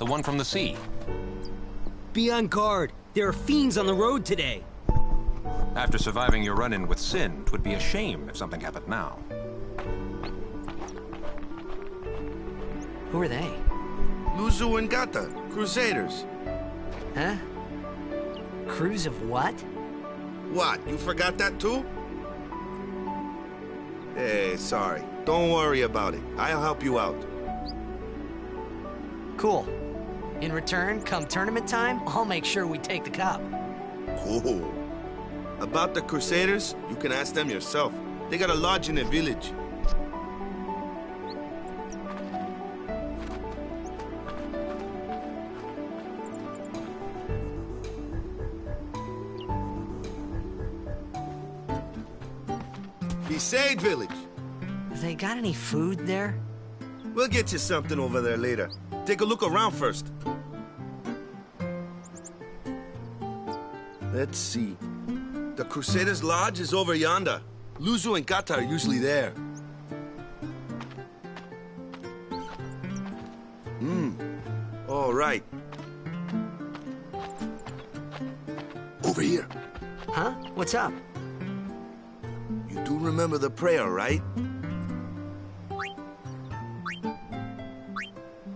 The one from the sea. Be on guard. There are fiends on the road today. After surviving your run-in with Sin, 'twould be a shame if something happened now. Who are they? Luzu and Gata, Crusaders. Huh? Crews of what? What, you forgot that too? Hey, sorry. Don't worry about it. I'll help you out. Cool. In return, come tournament time, I'll make sure we take the cup. Cool. About the Crusaders, you can ask them yourself. They got a lodge in the village. Besaid village. They got any food there? We'll get you something over there later. Take a look around first. Let's see. The Crusaders' Lodge is over yonder. Luzu and Gata are usually there. All right. Over here. Huh? What's up? You do remember the prayer, right?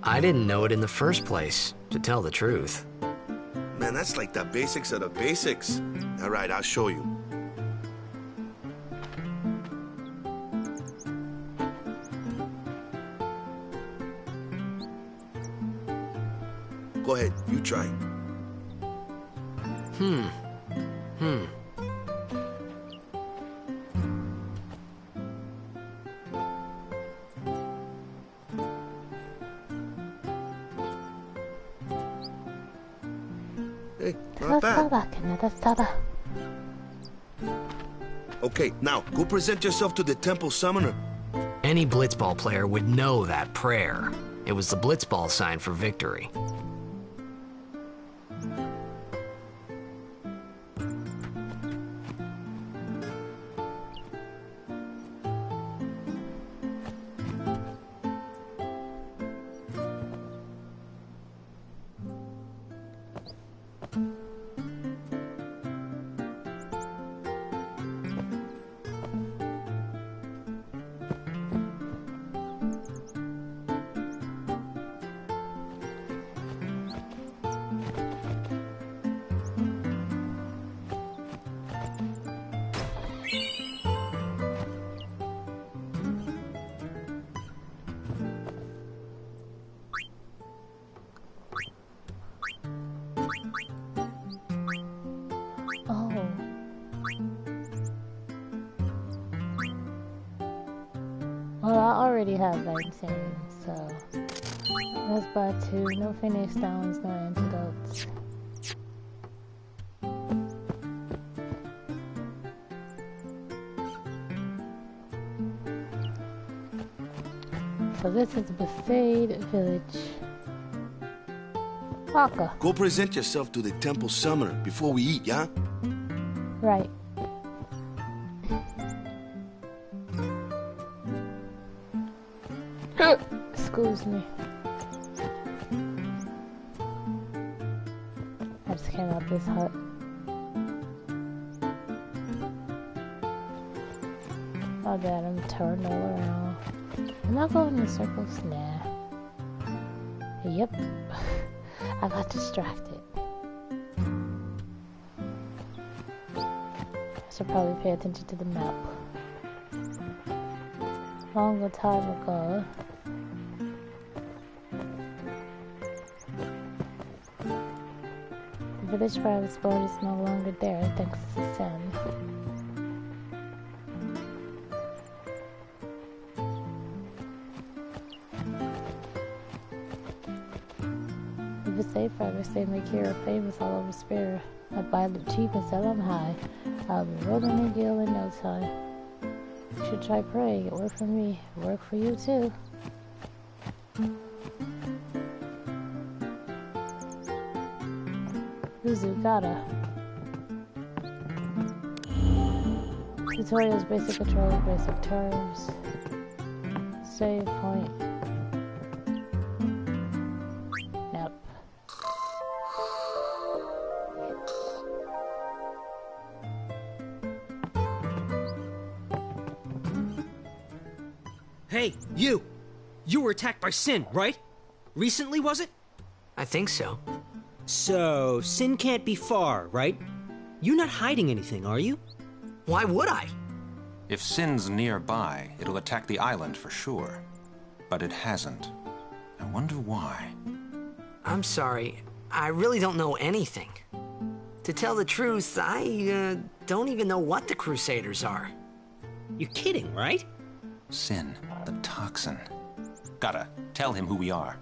I didn't know it in the first place, to tell the truth. Man, that's like the basics of the basics. All right, I'll show you. Go ahead, you try. Hey, not bad. Okay, now, go present yourself to the temple summoner. Any blitzball player would know that prayer. It was the blitzball sign for victory. Well, I already have vaccine, so let's buy 2. No Phoenix Stones, no antidotes. So this is Besaid village. Waka. Go present yourself to the temple summoner before we eat, yeah? Right. Excuse me. I just came out this hut. Oh dad, I'm turning all around. Am I going in circles? Nah. Yep. I got distracted. I should probably pay attention to the map. Long time ago. The village private sport is no longer there thanks to Sin. The Besaid brothers, they make hero famous all over Spira. I buy them cheap and sell them high. I'll be rolling in gill in no time. You should try praying. It worked for me. It worked for you too. Uzugata. Tutorials, basic controls, basic terms. Save point. Yep. Hey, you! You were attacked by Sin, right? Recently, was it? I think so. So, Sin can't be far, right? You're not hiding anything, are you? Why would I? If Sin's nearby, it'll attack the island for sure. But it hasn't. I wonder why. I'm sorry. I really don't know anything. To tell the truth, I don't even know what the Crusaders are. You're kidding, right? Sin, the toxin. Gotta tell him who we are.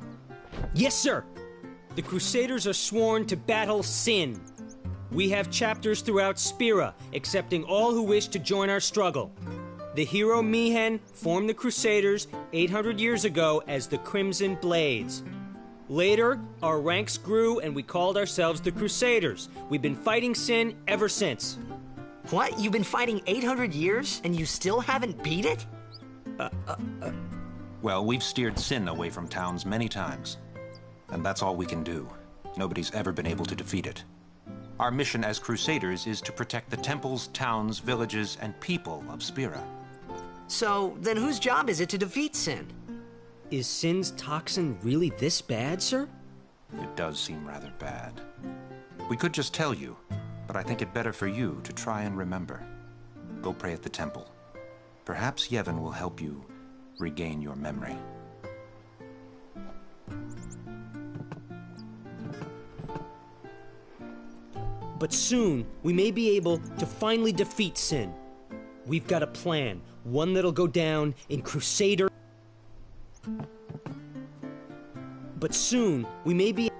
Yes, sir! The Crusaders are sworn to battle Sin. We have chapters throughout Spira, accepting all who wish to join our struggle. The hero Mihen formed the Crusaders 800 years ago as the Crimson Blades. Later, our ranks grew and we called ourselves the Crusaders. We've been fighting Sin ever since. What? You've been fighting 800 years and you still haven't beat it? Well, we've steered Sin away from towns many times. And that's all we can do. Nobody's ever been able to defeat it. Our mission as Crusaders is to protect the temples, towns, villages, and people of Spira. So, then whose job is it to defeat Sin? Is Sin's toxin really this bad, sir? It does seem rather bad. We could just tell you, but I think it better for you to try and remember. Go pray at the temple. Perhaps Yevon will help you regain your memory. But soon, we may be able to finally defeat Sin. We've got a plan, one that'll go down in Crusader. But soon, we may be...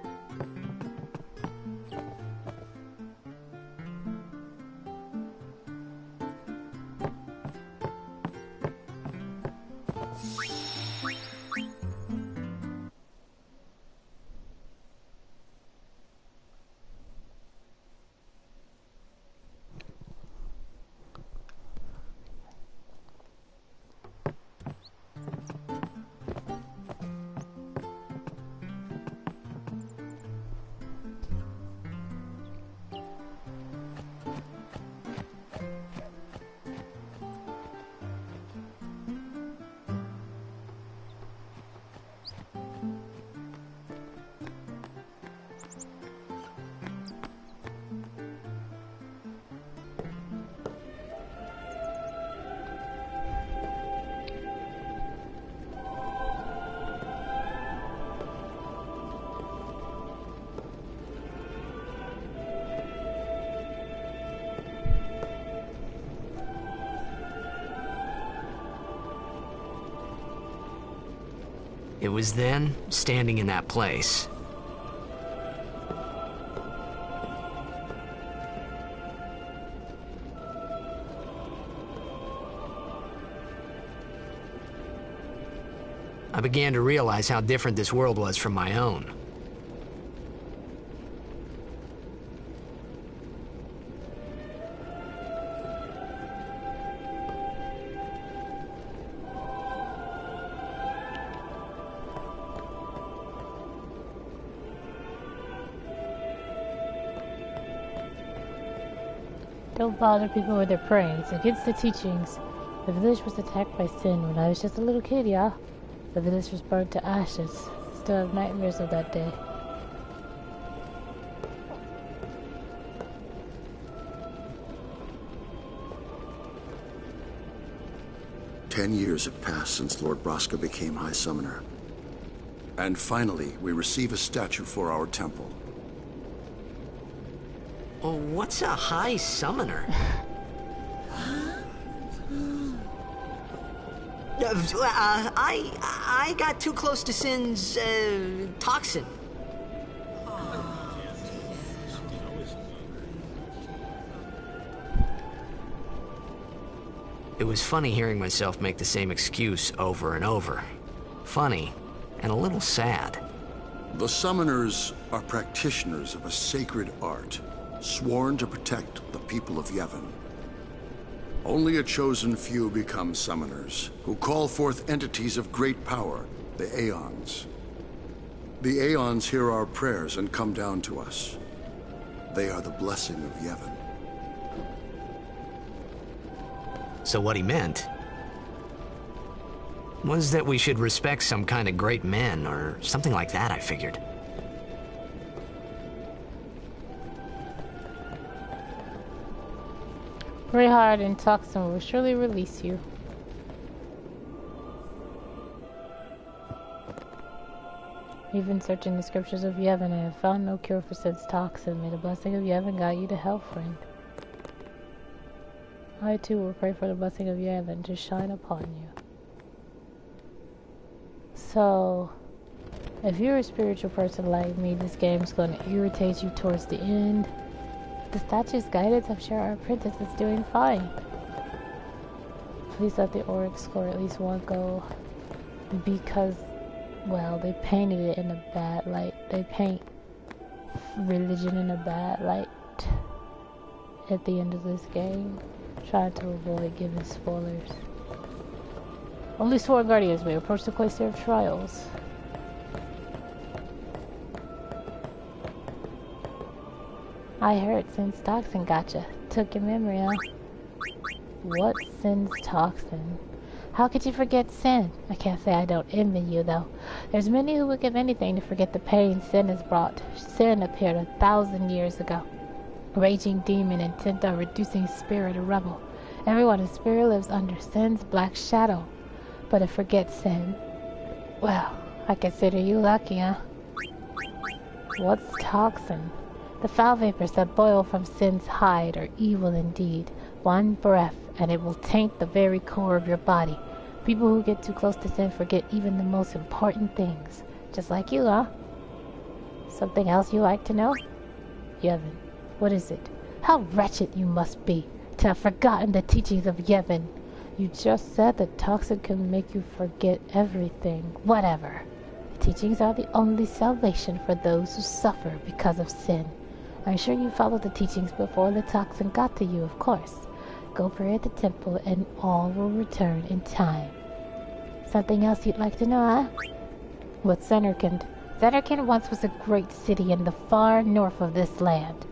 It was then, standing in that place, I began to realize how different this world was from my own. Don't bother people with their praying. It's against the teachings. The village was attacked by Sin when I was just a little kid, yeah? The village was burnt to ashes. Still have nightmares of that day. Ten years have passed since Lord Braska became High Summoner. And finally, we receive a statue for our temple. Oh, what's a High Summoner? I got too close to Sin's, toxin. It was funny hearing myself make the same excuse over and over. Funny, and a little sad. The Summoners are practitioners of a sacred art, sworn to protect the people of Yevon. Only a chosen few become Summoners, who call forth entities of great power, the Aeons. The Aeons hear our prayers and come down to us. They are the blessing of Yevon. So what he meant Was that we should respect some kind of great men, or something like that, I figured. Pray hard and Toxin will surely release you. Even searching the scriptures of Yevon, I have found no cure for Sin's toxin. May the blessing of Yevon guide you to hell, friend. I too will pray for the blessing of Yevon to shine upon you. So, if you're a spiritual person like me, this game's going to irritate you towards the end. The statue's guidance, I'm sure our princess is doing fine. Please let the Oryx score at least one goal. Because, well, they painted it in a bad light. They paint religion in a bad light at the end of this game. Trying to avoid giving spoilers. Only sworn guardians may approach the Cloister of Trials. I heard Sin's toxin gotcha. Took your memory, huh? What's Sin's toxin? How could you forget Sin? I can't say I don't envy you, though. There's many who would give anything to forget the pain Sin has brought. Sin appeared 1,000 years ago. Raging demon intent on reducing spirit to rubble. Everyone in spirit lives under Sin's black shadow. But to forget Sin, well, I consider you lucky, huh? What's toxin? The foul vapors that boil from Sin's hide are evil indeed. One breath, and it will taint the very core of your body. People who get too close to Sin forget even the most important things. Just like you, huh? Something else you like to know? Yevon, what is it? How wretched you must be to have forgotten the teachings of Yevon. You just said that toxin can make you forget everything. Whatever. The teachings are the only salvation for those who suffer because of Sin. I'm sure you followed the teachings before the toxin got to you, of course. Go pray at the temple and all will return in time. Something else you'd like to know, huh? What's Zenerkand? Zenerkand once was a great city in the far north of this land.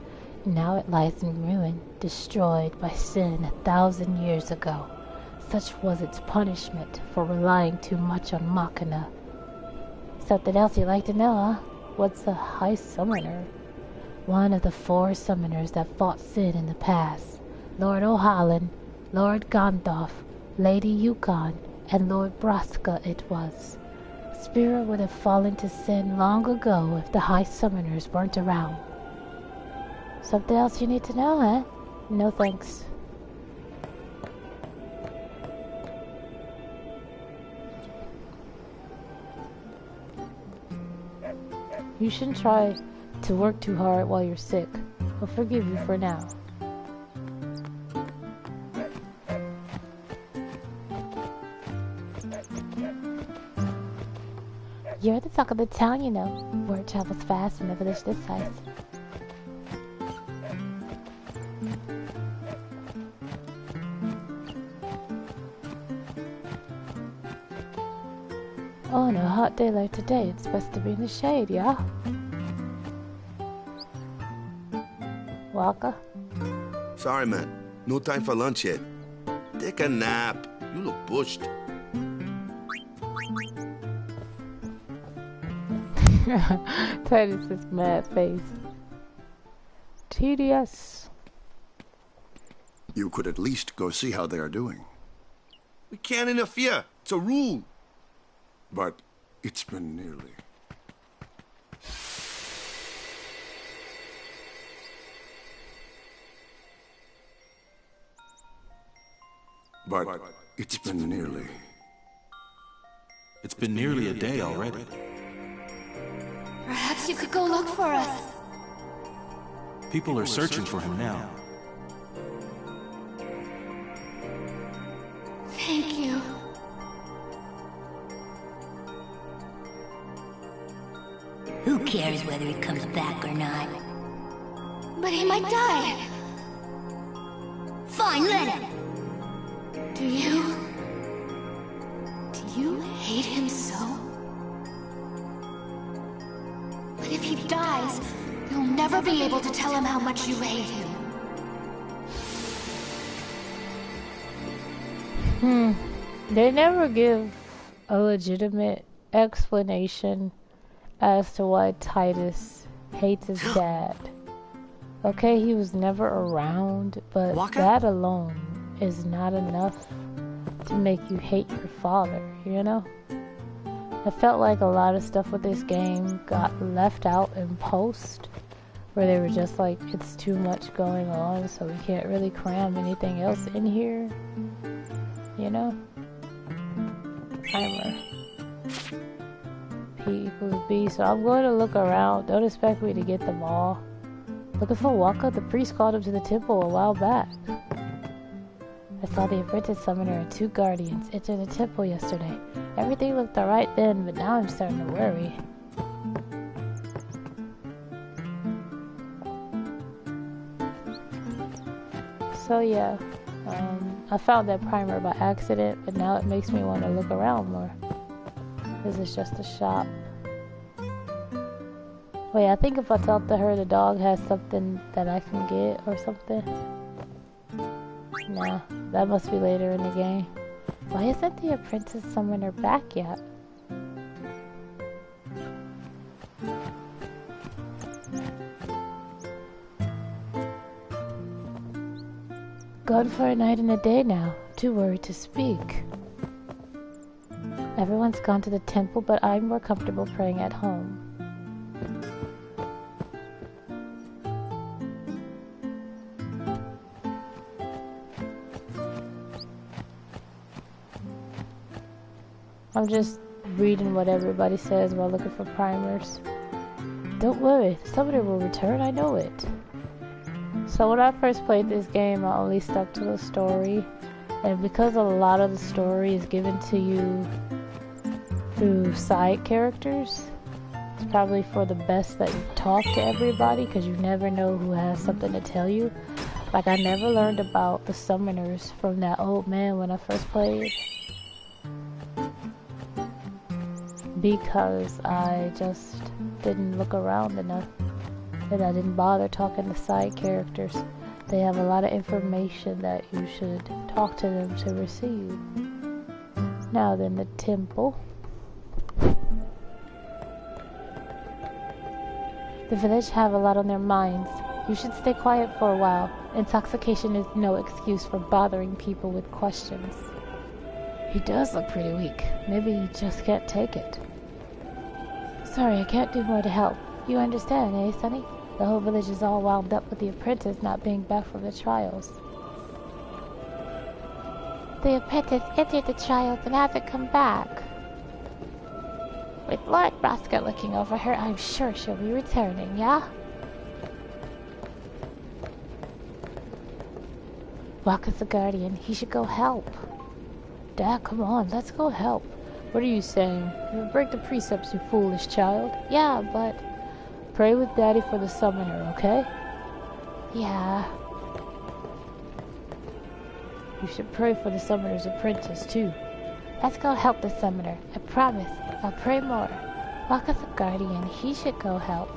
Now it lies in ruin, destroyed by Sin 1,000 years ago. Such was its punishment for relying too much on Machina. Something else you'd like to know, huh? What's a High Summoner? One of the 4 summoners that fought Sin in the past. Lord O'Hallan, Lord Gandalf, Lady Yukon, and Lord Braska it was. Spira would have fallen to Sin long ago if the High Summoners weren't around. Something else you need to know, huh? No thanks. You shouldn't try to work too hard while you're sick. I'll forgive you for now. You're the talk of the town, you know. Word travels fast in a village this size. On a hot day like today, it's best to be in the shade, yeah? Walker? Sorry, man. No time for lunch yet. Take a nap. You look bushed. Titus's mad face. Tedious. You could at least go see how they are doing. We can't interfere. It's a rule. But it's been nearly. But it's been nearly. It's been nearly a day already. Perhaps you could go look for us. People are searching for him now. Thank you. Who cares whether he comes back or not? But he might die. Fine, let him. Do you hate him so? But if he dies, you'll never be able to tell him how much you hate him. They never give a legitimate explanation as to why Titus hates his dad. Okay, he was never around, but Waka? that alone is not enough to make you hate your father, you know? I felt like a lot of stuff with this game got left out in post, where they were just like, it's too much going on, so we can't really cram anything else in here, you know? Timer. P equals B, so I'm going to look around. Don't expect me to get them all. Looking for Waka? The priest called him to the temple a while back. I saw the apprentice summoner and 2 guardians enter the temple yesterday. Everything looked alright then, but now I'm starting to worry. So yeah, I found that primer by accident, but now it makes me want to look around more. This is just a shop. Wait, I think if I talk to her, the dog has something that I can get or something. Nah, that must be later in the game. Why isn't the apprentice summoner back yet? Gone for a night and a day now. Too worried to speak. Everyone's gone to the temple, but I'm more comfortable praying at home. I'm just reading what everybody says while looking for primers. Don't worry, the summoner will return, I know it. So when I first played this game, I only stuck to the story. And because a lot of the story is given to you through side characters, it's probably for the best that you talk to everybody, because you never know who has something to tell you. Like, I never learned about the summoners from that old man when I first played, because I just didn't look around enough, and I didn't bother talking to side characters. They have a lot of information that you should talk to them to receive. Now then, the temple. The village have a lot on their minds. You should stay quiet for a while. Intoxication is no excuse for bothering people with questions. He does look pretty weak. Maybe he just can't take it. Sorry, I can't do more to help. You understand, eh, Sonny? The whole village is all wound up with the apprentice not being back from the trials. The apprentice entered the trials and hasn't come back. With Lord Roscoe looking over her, I'm sure she'll be returning, yeah? Waka's the guardian. He should go help. Dad, come on, let's go help. What are you saying? You break the precepts, you foolish child. Yeah, but... Pray with Daddy for the summoner, okay? Yeah. You should pray for the summoner's apprentice, too. Let's go help the summoner. I promise. I'll pray more. Waka's a guardian. He should go help.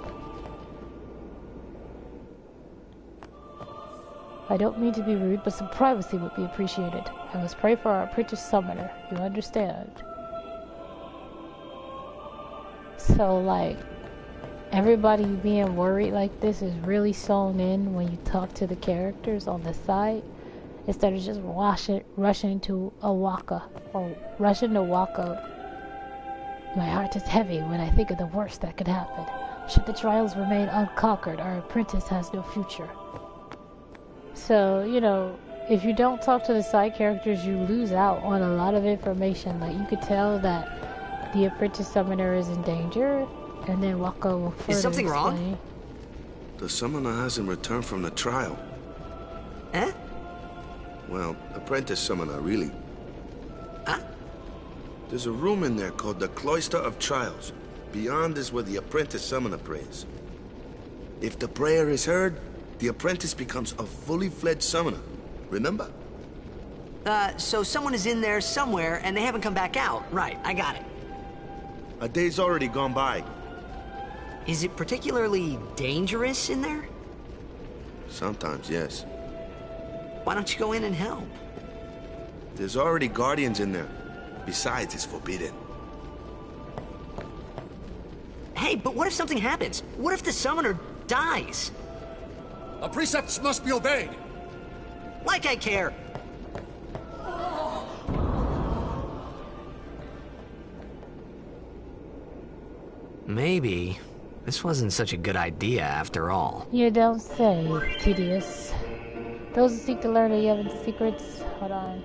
I don't mean to be rude, but some privacy would be appreciated. I must pray for our apprentice summoner. You understand? So, like, everybody being worried like this is really sewn in when you talk to the characters on the side, instead of just rushing to a Waka, or rushing to Waka. My heart is heavy when I think of the worst that could happen. Should the trials remain unconquered, our apprentice has no future. So, you know, if you don't talk to the side characters, you lose out on a lot of information. Like, you could tell that the apprentice summoner is in danger, and then Waka will further Is something explain. wrong? The summoner hasn't returned from the trial. Eh? Well, apprentice summoner, really. Huh? There's a room in there called the Cloister of Trials. Beyond is where the apprentice summoner prays. If the prayer is heard, the apprentice becomes a fully fledged summoner. Remember? So someone is in there somewhere and they haven't come back out. Right, I got it. A day's already gone by. Is it particularly dangerous in there? Sometimes, yes. Why don't you go in and help? There's already guardians in there. Besides, it's forbidden. Hey, but what if something happens? What if the summoner dies? Our precepts must be obeyed. Like I care. Maybe this wasn't such a good idea after all. You don't say, Tedious. Those who seek to learn the Yevon's secrets. Hold on.